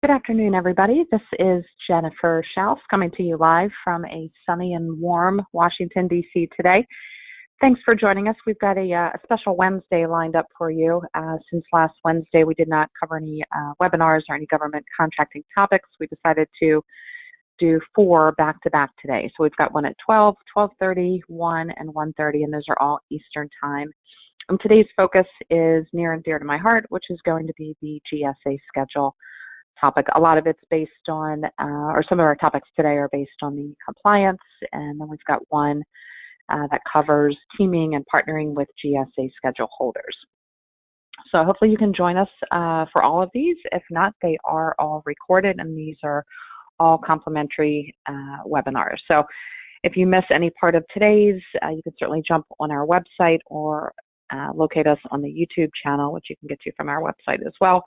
Good afternoon, everybody. This is Jennifer Schaus coming to you live from a sunny and warm Washington, D.C. today. Thanks for joining us. We've got a special Wednesday lined up for you. Since last Wednesday, we did not cover any webinars or any government contracting topics. We decided to do 4 back-to-back today. So we've got one at 12, 12:30, 1, and 1:30, and those are all Eastern time. Today's focus is near and dear to my heart, which is going to be the GSA schedule topic. A lot of it's based on, or some of our topics today are based on the compliance, and then we've got one that covers teaming and partnering with GSA schedule holders. So hopefully you can join us for all of these. If not, they are all recorded, and these are all complimentary webinars. So if you miss any part of today's, you can certainly jump on our website or locate us on the YouTube channel, which you can get to from our website as well,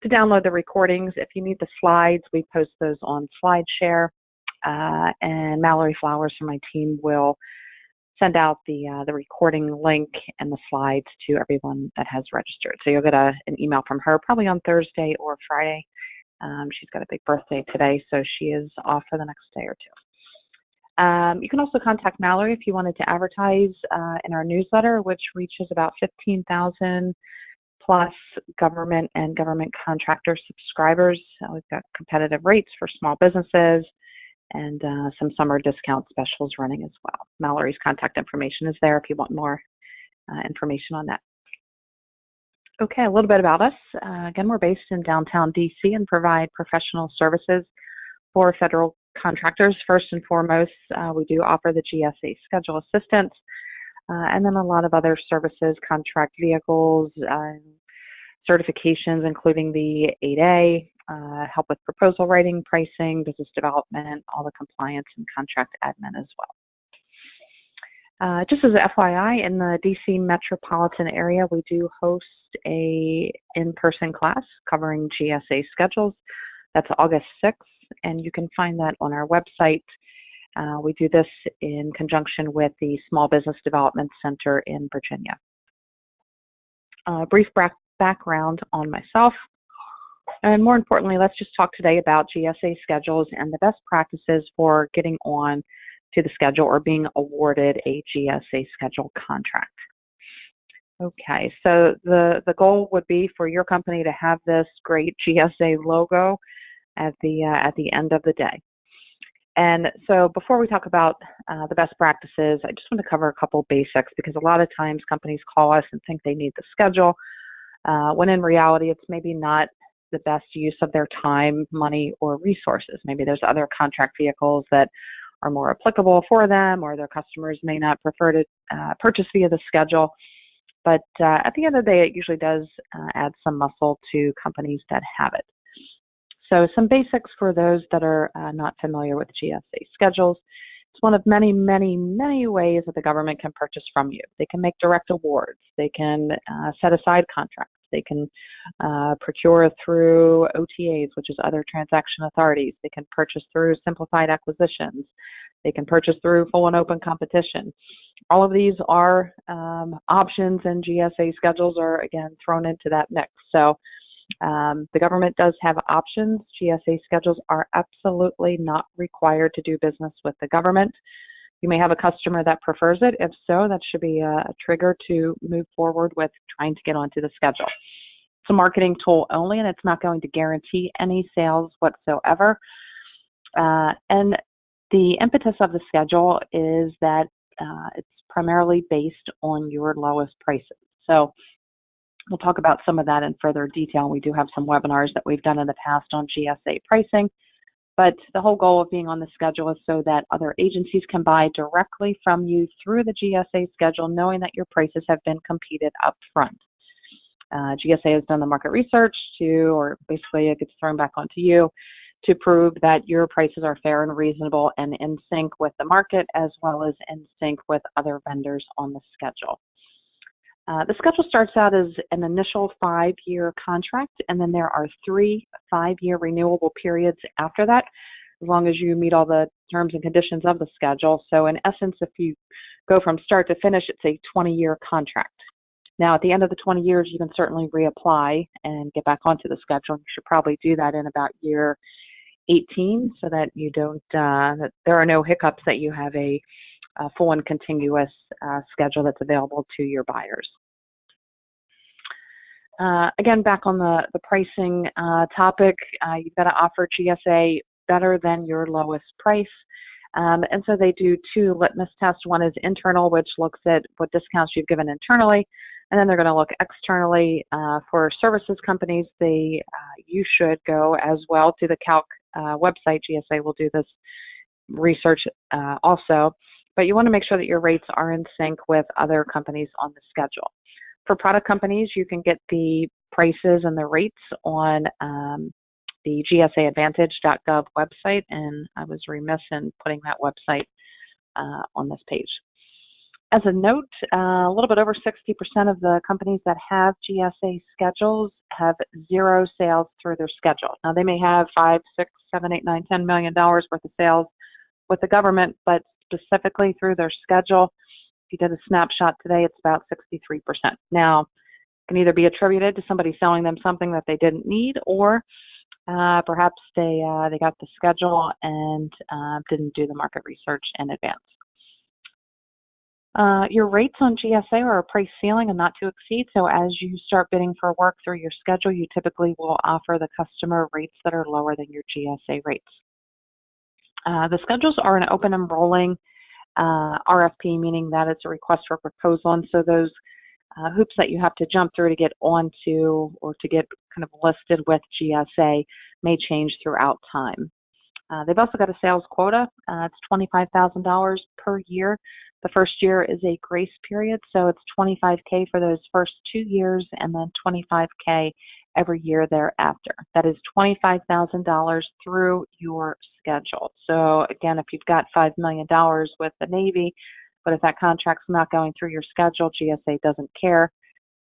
to download the recordings. If you need the slides, we post those on SlideShare, and Mallory Flowers from my team will send out the recording link and the slides to everyone that has registered. So you'll get an email from her probably on Thursday or Friday. She's got a big birthday today, so she is off for the next day or two. You can also contact Mallory if you wanted to advertise in our newsletter, which reaches about 15,000 plus government and government contractor subscribers. We've got competitive rates for small businesses and some summer discount specials running as well. Mallory's contact information is there if you want more information on that. Okay, a little bit about us. Again, we're based in downtown DC and provide professional services for federal contractors. First and foremost, we do offer the GSA schedule assistance, and then a lot of other services, contract vehicles, certifications, including the 8A, help with proposal writing, pricing, business development, all the compliance and contract admin as well. Just as an FYI, in the DC metropolitan area, we do host a in-person class covering GSA schedules. That's August 6th, and you can find that on our website. We do this in conjunction with the Small Business Development Center in Virginia. Brief background on myself, and more importantly, let's just talk today about GSA schedules and the best practices for getting on to the schedule or being awarded a GSA schedule contract. Okay, so the goal would be for your company to have this great GSA logo at the end of the day. And so before we talk about the best practices, I just want to cover a couple basics, because a lot of times companies call us and think they need the schedule, when in reality it's maybe not the best use of their time, money, or resources. Maybe there's other contract vehicles that are more applicable for them, or their customers may not prefer to purchase via the schedule. But at the end of the day, it usually does add some muscle to companies that have it. So some basics for those that are not familiar with GSA schedules. It's one of many, many, many ways that the government can purchase from you. They can make direct awards. They can set aside contracts. They can procure through OTAs, which is other transaction authorities. They can purchase through simplified acquisitions. They can purchase through full and open competition. All of these are options, and GSA schedules are, again, thrown into that mix. So the government does have options. GSA schedules are absolutely not required to do business with the government. You may have a customer that prefers it. If so, that should be a trigger to move forward with trying to get onto the schedule. It's a marketing tool only, and it's not going to guarantee any sales whatsoever. And the impetus of the schedule is that it's primarily based on your lowest prices. So we'll talk about some of that in further detail. We do have some webinars that we've done in the past on GSA pricing, but the whole goal of being on the schedule is so that other agencies can buy directly from you through the GSA schedule, knowing that your prices have been competed up front. GSA has done the market research or basically it gets thrown back onto you to prove that your prices are fair and reasonable and in sync with the market, as well as in sync with other vendors on the schedule. The schedule starts out as an initial 5-year contract, and then there are 3 5-year renewable periods after that, as long as you meet all the terms and conditions of the schedule. So in essence, if you go from start to finish, it's a 20-year contract. Now, at the end of the 20 years, you can certainly reapply and get back onto the schedule. You should probably do that in about year 18 so that you don't, that there are no hiccups, that you have a full and continuous schedule that's available to your buyers. Again, back on the pricing topic, you've got to offer GSA better than your lowest price. And so they do two litmus tests. One is internal, which looks at what discounts you've given internally, and then they're going to look externally. For services companies, you should go as well to the calc website. GSA will do this research also, but you want to make sure that your rates are in sync with other companies on the schedule. For product companies, you can get the prices and the rates on the GSAadvantage.gov website, and I was remiss in putting that website on this page. As a note, a little bit over 60% of the companies that have GSA schedules have zero sales through their schedule. Now, they may have $5, $6, $7, $8, $9, $10 million worth of sales with the government, but specifically through their schedule, if you did a snapshot today, it's about 63%. Now, it can either be attributed to somebody selling them something that they didn't need, or perhaps they got the schedule and didn't do the market research in advance. Your rates on GSA are a price ceiling and not to exceed. So as you start bidding for work through your schedule, you typically will offer the customer rates that are lower than your GSA rates. The schedules are an open and rolling RFP, meaning that it's a request for proposal, and so those hoops that you have to jump through to get onto or to get kind of listed with GSA may change throughout time. They've also got a sales quota. It's $25,000 per year. The first year is a grace period, so it's $25K for those first 2 years and then $25K every year thereafter. That is $25,000 through your schedule. So again, if you've got $5 million with the Navy, but if that contract's not going through your schedule, GSA doesn't care.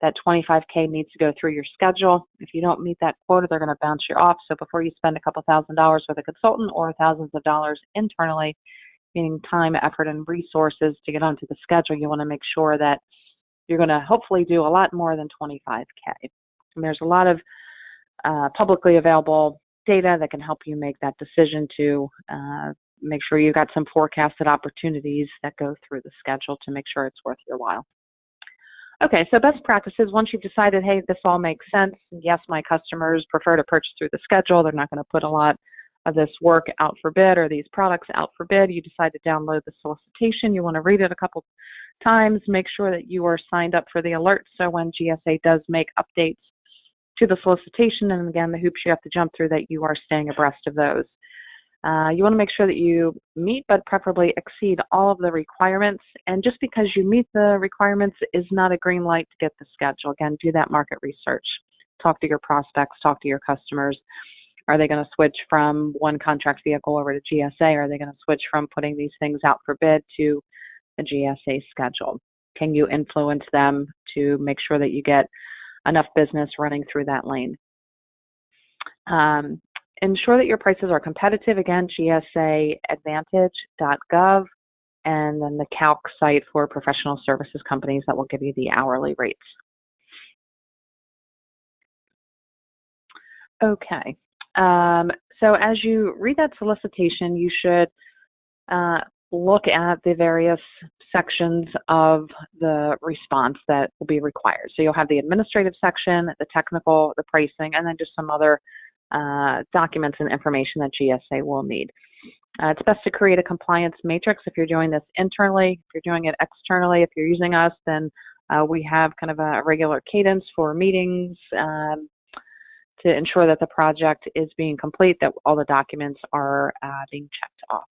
That $25K needs to go through your schedule. If you don't meet that quota, they're going to bounce you off. So before you spend a couple $1,000s with a consultant or thousands of dollars internally, meaning time, effort, and resources to get onto the schedule, you want to make sure that you're going to hopefully do a lot more than $25K. And there's a lot of publicly available data that can help you make that decision to make sure you've got some forecasted opportunities that go through the schedule to make sure it's worth your while. Okay, so best practices, once you've decided, hey, this all makes sense, yes, my customers prefer to purchase through the schedule, they're not going to put a lot of this work out for bid or these products out for bid, you decide to download the solicitation, you want to read it a couple times, make sure that you are signed up for the alerts, so when GSA does make updates to the solicitation, and again, the hoops you have to jump through, that you are staying abreast of those. You want to make sure that you meet, but preferably exceed, all of the requirements. And just because you meet the requirements is not a green light to get the schedule. Again, do that market research. Talk to your prospects, talk to your customers. Are they going to switch from one contract vehicle over to GSA? Are they going to switch from putting these things out for bid to the GSA schedule? Can you influence them to make sure that you get enough business running through that lane? Ensure that your prices are competitive. Again, GSAadvantage.gov, and then the calc site for professional services companies that will give you the hourly rates. Okay, so as you read that solicitation, you should look at the various sections of the response that will be required. So you'll have the administrative section, the technical, the pricing, and then just some other documents and information that GSA will need. It's best to create a compliance matrix if you're doing this internally. If you're doing it externally, if you're using us, then we have kind of a regular cadence for meetings to ensure that the project is being complete, that all the documents are being checked off.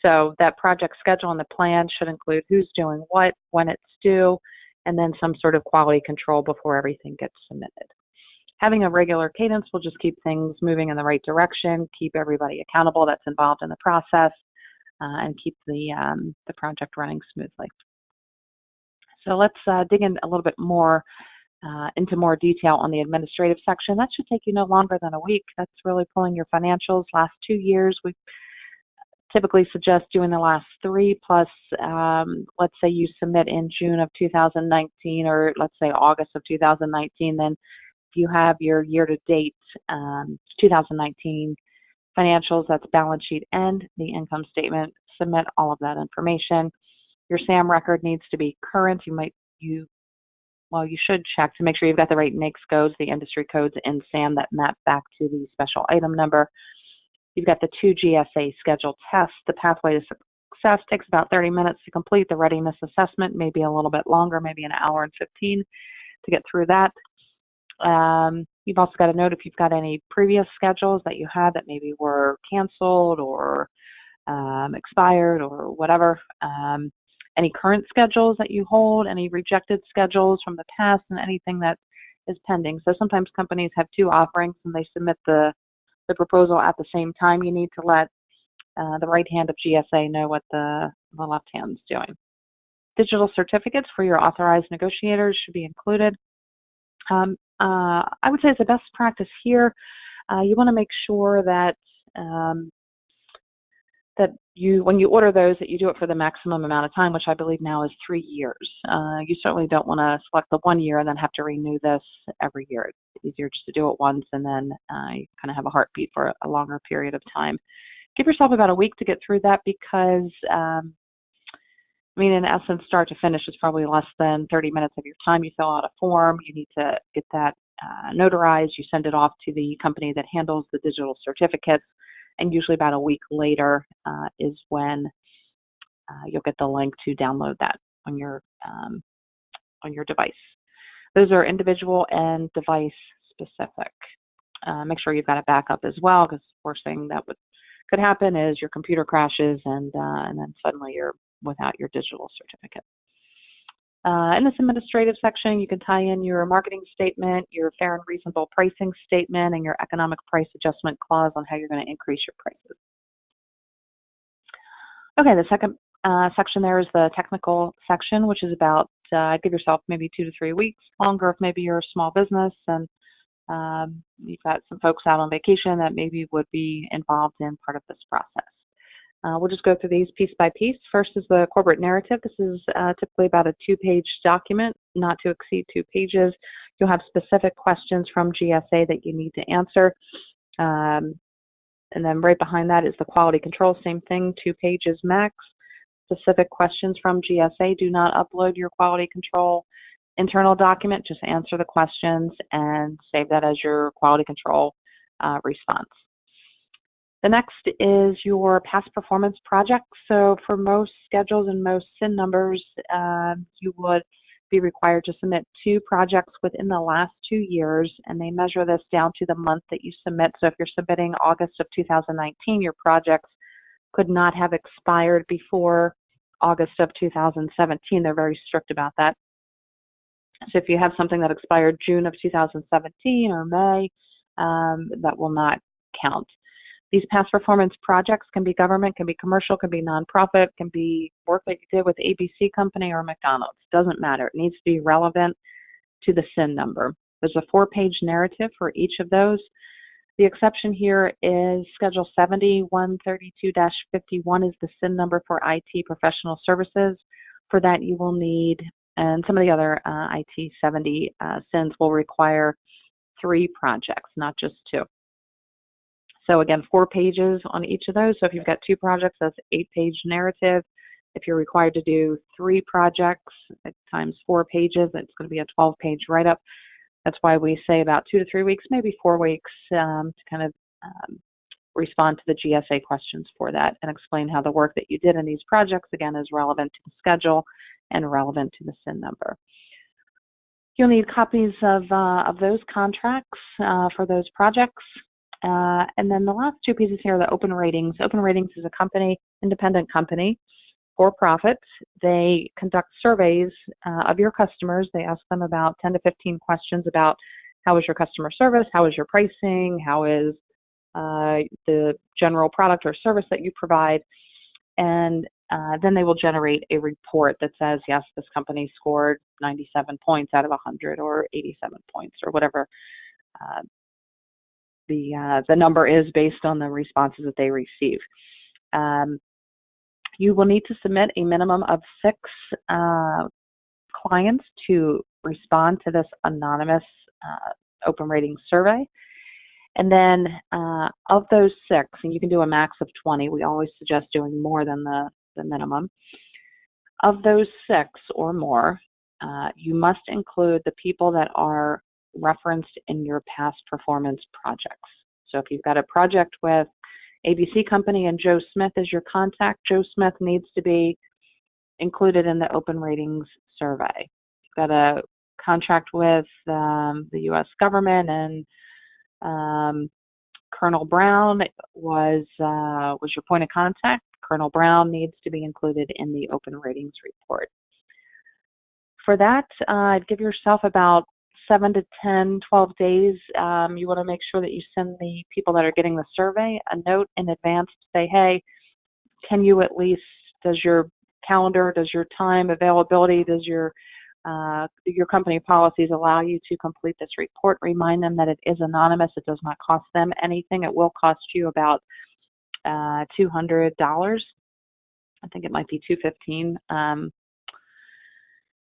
So that project schedule and the plan should include who's doing what, when it's due, and then some sort of quality control before everything gets submitted. Having a regular cadence will just keep things moving in the right direction, keep everybody accountable that's involved in the process, and keep the project running smoothly. So let's dig in a little bit more into more detail on the administrative section. That should take you no longer than a week. That's really pulling your financials. Last 2 years, we've typically suggest doing the last 3 plus, let's say you submit in June of 2019, or let's say August of 2019, then if you have your year-to-date 2019 financials, that's balance sheet and the income statement, submit all of that information. Your SAM record needs to be current. You should check to make sure you've got the right NAICS codes, the industry codes in SAM that map back to the special item number. You've got the 2 GSA schedule tests. The pathway to success takes about 30 minutes to complete. The readiness assessment may be a little bit longer, maybe an hour and 15 to get through that. You've also got to note if you've got any previous schedules that you had that maybe were canceled or expired or whatever. Any current schedules that you hold, any rejected schedules from the past, and anything that is pending. So sometimes companies have 2 offerings and they submit the proposal at the same time. You need to let the right hand of GSA know what the left hand's doing. Digital certificates for your authorized negotiators should be included. I would say as a best practice here, you want to make sure that when you order those, that you do it for the maximum amount of time, which I believe now is 3 years. You certainly don't want to select the 1 year and then have to renew this every year. It's easier just to do it once, and then you kind of have a heartbeat for a longer period of time. Give yourself about a week to get through that because, in essence, start to finish is probably less than 30 minutes of your time. You fill out a form. You need to get that notarized. You send it off to the company that handles the digital certificates. And usually about a week later is when you'll get the link to download that on your device. Those are individual and device specific. Make sure you've got a backup as well, because the worst thing that could happen is your computer crashes and then suddenly you're without your digital certificate. In this administrative section, you can tie in your marketing statement, your fair and reasonable pricing statement, and your economic price adjustment clause on how you're going to increase your prices. Okay, the second section there is the technical section, which is about give yourself maybe 2 to 3 weeks longer if maybe you're a small business and you've got some folks out on vacation that maybe would be involved in part of this process. We'll just go through these piece by piece. First is the corporate narrative. This is typically about a 2-page document, not to exceed 2 pages. You'll have specific questions from GSA that you need to answer. And then right behind that is the quality control. Same thing, 2 pages max. Specific questions from GSA. Do not upload your quality control internal document. Just answer the questions and save that as your quality control response. The next is your past performance projects. So for most schedules and most SIN numbers, you would be required to submit 2 projects within the last 2 years, and they measure this down to the month that you submit. So if you're submitting August of 2019, your projects could not have expired before August of 2017. They're very strict about that. So if you have something that expired June of 2017 or May, that will not count. These past performance projects can be government, can be commercial, can be nonprofit, can be work that you did with ABC Company or McDonald's. Doesn't matter. It needs to be relevant to the SIN number. There's a 4-page narrative for each of those. The exception here is Schedule 70-132-51 is the SIN number for IT professional services. For that, you will need, and some of the other IT 70 SINs will require 3 projects, not just 2. So again, 4 pages on each of those. So if you've got 2 projects, that's 8-page narrative. If you're required to do 3 projects times 4 pages, it's going to be a 12-page write-up. That's why we say about 2 to 3 weeks, maybe 4 weeks, to kind of respond to the GSA questions for that and explain how the work that you did in these projects, again, is relevant to the schedule and relevant to the SIN number. You'll need copies of those contracts for those projects. And then the last 2 pieces here are the open ratings. Open ratings is a company, independent company, for profit. They conduct surveys of your customers. They ask them about 10 to 15 questions about how is your customer service, how is your pricing, how is the general product or service that you provide, and then they will generate a report that says, yes, this company scored 97 points out of 100 or 87 points or whatever the number is based on the responses that they receive. You will need to submit a minimum of 6 clients to respond to this anonymous open rating survey. And then of those 6, and you can do a max of 20, we always suggest doing more than the minimum. Of those 6 or more, you must include the people that are referenced in your past performance projects. So if you've got a project with ABC Company and Joe Smith as your contact, Joe Smith needs to be included in the open ratings survey. If you've got a contract with the U.S. government and Colonel Brown was your point of contact, Colonel Brown needs to be included in the open ratings report. For that, give yourself about 7 to 10, 12 days. You want to make sure that you send the people that are getting the survey a note in advance to say, hey, can you at least, does your calendar, does your time availability, does your company policies allow you to complete this report? Remind them that it is anonymous. It does not cost them anything. It will cost you about $200. I think it might be $215.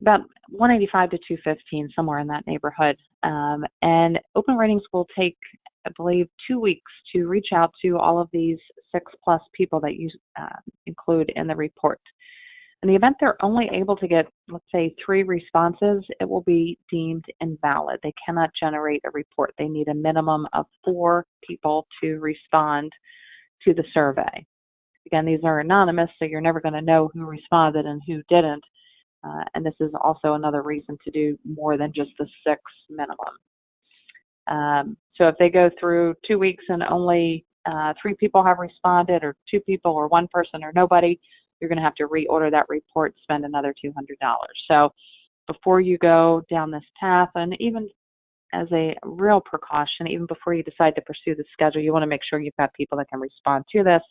About $185 to $215, somewhere in that neighborhood. And open ratings will take, I believe, 2 weeks to reach out to all of these 6+ people that you include in the report. In the event they're only able to get, let's say, 3 responses, it will be deemed invalid. They cannot generate a report. They need a minimum of 4 people to respond to the survey. Again, these are anonymous, so you're never going to know who responded and who didn't. And this is also another reason to do more than just the 6 minimum. So if they go through 2 weeks and only 3 people have responded, or 2 people, or 1 person, or nobody, you're going to have to reorder that report, spend another $200. So before you go down this path, and even as a real precaution, even before you decide to pursue the schedule, you want to make sure you've got people that can respond to this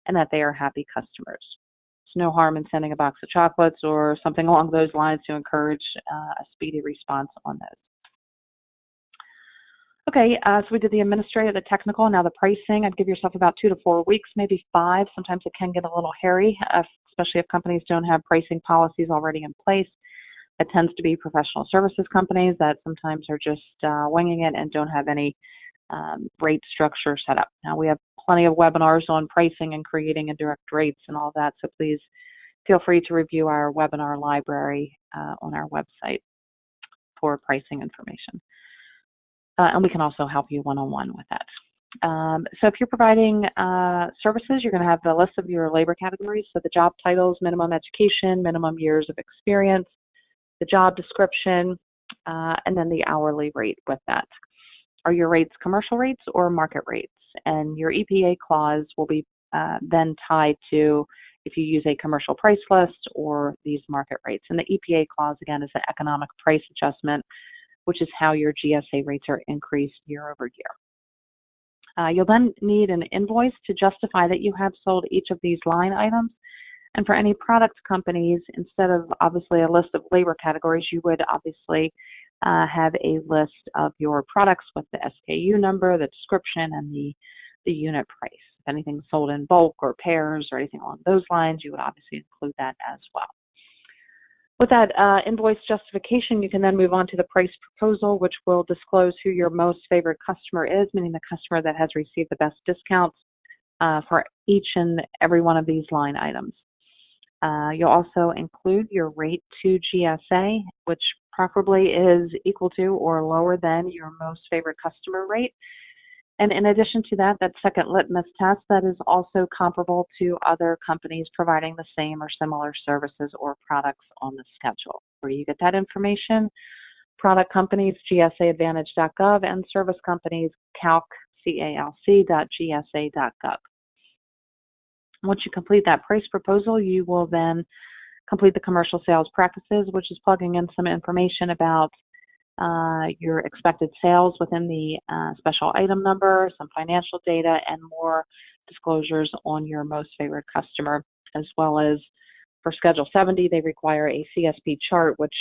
and that they are happy customers. There's no harm in sending a box of chocolates or something along those lines to encourage a speedy response on those. Okay, so we did the administrative, the technical, now the pricing. I'd give yourself about 2 to 4 weeks, maybe 5. Sometimes it can get a little hairy, especially if companies don't have pricing policies already in place. It tends to be professional services companies that sometimes are just winging it and don't have any rate structure set up. Now, we have plenty of webinars on pricing and creating indirect rates and all that, so please feel free to review our webinar library on our website for pricing information. And we can also help you one-on-one with that. So if you're providing services, you're going to have the list of your labor categories, so the job titles, minimum education, minimum years of experience, the job description, and then the hourly rate with that. Are your rates commercial rates or market rates? And your EPA clause will be then tied to if you use a commercial price list or these market rates. And the EPA clause, again, is an economic price adjustment, which is how your GSA rates are increased year over year. You'll then need an invoice to justify that you have sold each of these line items. And for any product companies, instead of obviously a list of labor categories, you would obviously have a list of your products with the SKU number, the description, and the unit price. If anything's sold in bulk or pairs or anything along those lines, you would obviously include that as well. With that invoice justification, you can then move on to the price proposal, which will disclose who your most favorite customer is, meaning the customer that has received the best discounts for each and every one of these line items. You'll also include your rate to GSA, which preferably is equal to or lower than your most favorite customer rate. And in addition to that, that second litmus test that is also comparable to other companies providing the same or similar services or products on the schedule. Where you get that information, product companies, GSAadvantage.gov, and service companies, calc.gsa.gov. Once you complete that price proposal, you will then complete the commercial sales practices, which is plugging in some information about your expected sales within the special item number, some financial data, and more disclosures on your most favorite customer, as well as for Schedule 70, they require a CSP chart, which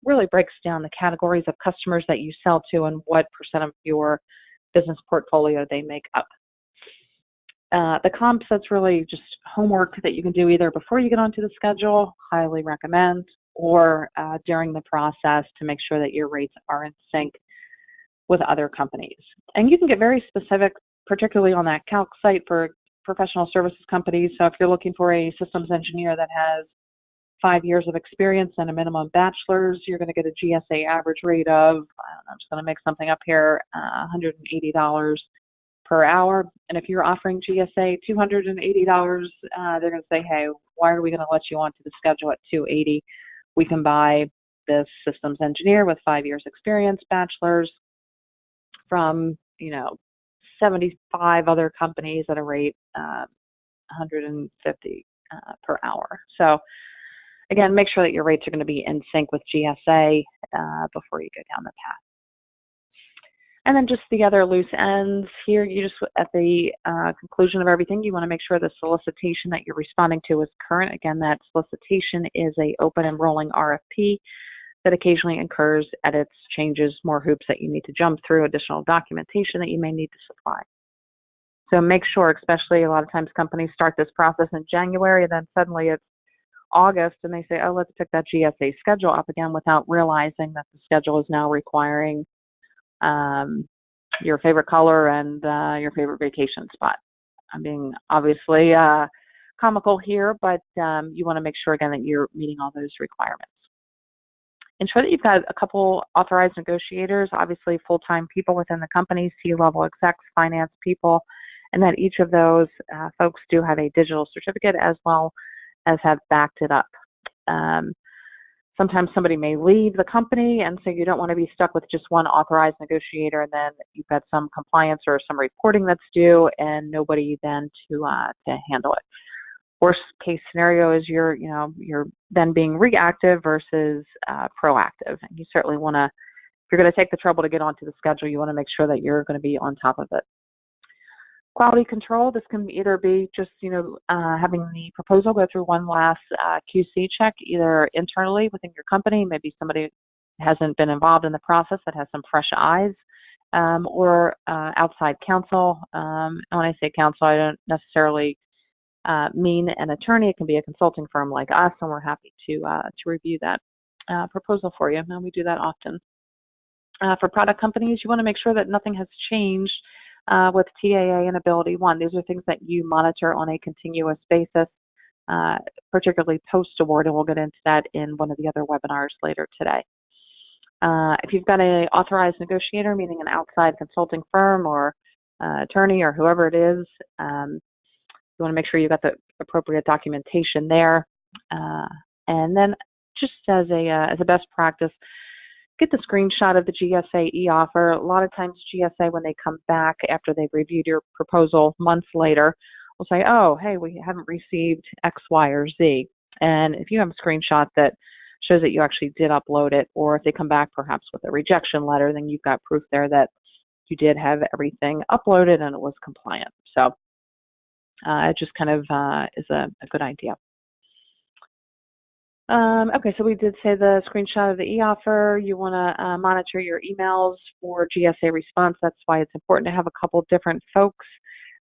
really breaks down the categories of customers that you sell to and what % of your business portfolio they make up. The comps, that's really just homework that you can do either before you get onto the schedule, highly recommend, or during the process to make sure that your rates are in sync with other companies. And you can get very specific, particularly on that calc site for professional services companies. So if you're looking for a systems engineer that has 5 years of experience and a minimum bachelor's, you're going to get a GSA average rate of, I'm just going to make something up here, $180 per hour. And if you're offering GSA $280, they're going to say, hey, why are we going to let you onto the schedule at $280? We can buy this systems engineer with 5 years experience, bachelor's, from 75 other companies at a rate $150 per hour. So again, make sure that your rates are going to be in sync with GSA before you go down the path. And then just the other loose ends here, you just at the conclusion of everything, you want to make sure the solicitation that you're responding to is current. Again, that solicitation is a open and rolling RFP that occasionally incurs edits, changes, more hoops that you need to jump through, additional documentation that you may need to supply. So make sure, especially a lot of times companies start this process in January and then suddenly it's August and they say, oh, let's pick that GSA schedule up again without realizing that the schedule is now requiring your favorite color and your favorite vacation spot. I'm being obviously comical here, but you want to make sure again that you're meeting all those requirements. Ensure that you've got a couple authorized negotiators, obviously full-time people within the company, C-level execs, finance people, and that each of those folks do have a digital certificate as well as have backed it up. Sometimes somebody may leave the company, and so you don't want to be stuck with just one authorized negotiator, and then you've got some compliance or some reporting that's due, and nobody then to handle it. Worst case scenario is you're then being reactive versus proactive. And you certainly want to, if you're going to take the trouble to get onto the schedule, you want to make sure that you're going to be on top of it. Quality control, this can either be just, having the proposal go through one last QC check, either internally within your company, maybe somebody hasn't been involved in the process that has some fresh eyes, or outside counsel. And when I say counsel, I don't necessarily mean an attorney. It can be a consulting firm like us, and we're happy to review that proposal for you, and we do that often. For product companies, you want to make sure that nothing has changed with TAA and Ability One. These are things that you monitor on a continuous basis, particularly post-award, and we'll get into that in one of the other webinars later today. If you've got an authorized negotiator, meaning an outside consulting firm or attorney or whoever it is, you want to make sure you've got the appropriate documentation there. And then just as a best practice, get the screenshot of the GSA e-offer. A lot of times GSA, when they come back after they've reviewed your proposal months later, will say, oh, hey, we haven't received X, Y, or Z. And if you have a screenshot that shows that you actually did upload it, or if they come back perhaps with a rejection letter, then you've got proof there that you did have everything uploaded and it was compliant. So it just kind of is a good idea. Okay, so we did say the screenshot of the e-offer. You want to monitor your emails for GSA response. That's why it's important to have a couple different folks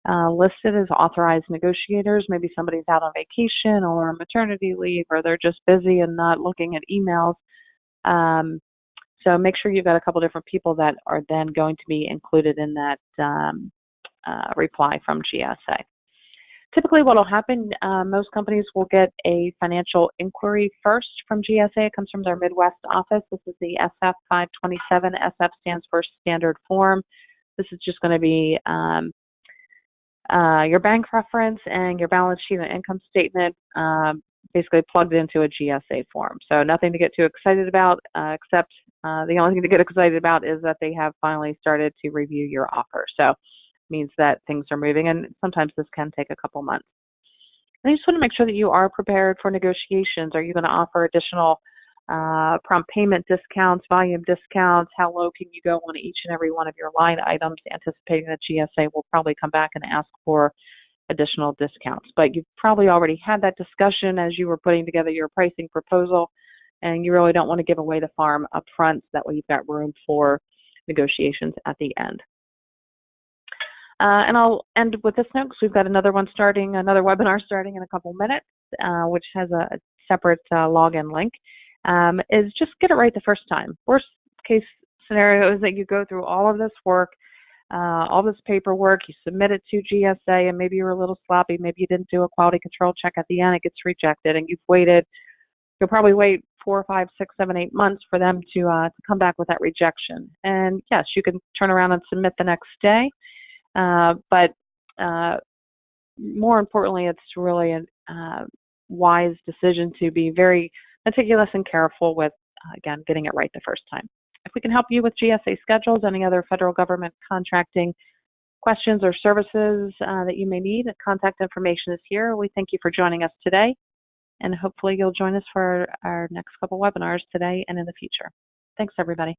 listed as authorized negotiators. Maybe somebody's out on vacation or maternity leave, or they're just busy and not looking at emails. So make sure you've got a couple different people that are then going to be included in that reply from GSA. Typically what will happen, most companies will get a financial inquiry first from GSA. It comes from their Midwest office. This is the SF 527. SF stands for Standard Form. This is just going to be your bank reference and your balance sheet and income statement basically plugged into a GSA form. So nothing to get too excited about, except the only thing to get excited about is that they have finally started to review your offer. So means that things are moving, and sometimes this can take a couple months. And you just want to make sure that you are prepared for negotiations. Are you going to offer additional prompt payment discounts, volume discounts? How low can you go on each and every one of your line items, anticipating that GSA will probably come back and ask for additional discounts? But you've probably already had that discussion as you were putting together your pricing proposal, and you really don't want to give away the farm up front, so that way you've got room for negotiations at the end. And I'll end with this note because we've got another webinar starting in a couple minutes, which has a separate login link, is just get it right the first time. Worst case scenario is that you go through all of this work, all this paperwork, you submit it to GSA, and maybe you're a little sloppy, maybe you didn't do a quality control check at the end, it gets rejected, and you'll probably wait 4, 5, 6, 7, 8 months for them to come back with that rejection. And yes, you can turn around and submit the next day, but more importantly, it's really a wise decision to be very meticulous and careful with, again, getting it right the first time. If we can help you with GSA schedules, any other federal government contracting questions or services that you may need, contact information is here. We thank you for joining us today, and hopefully you'll join us for our next couple webinars today and in the future. Thanks, everybody.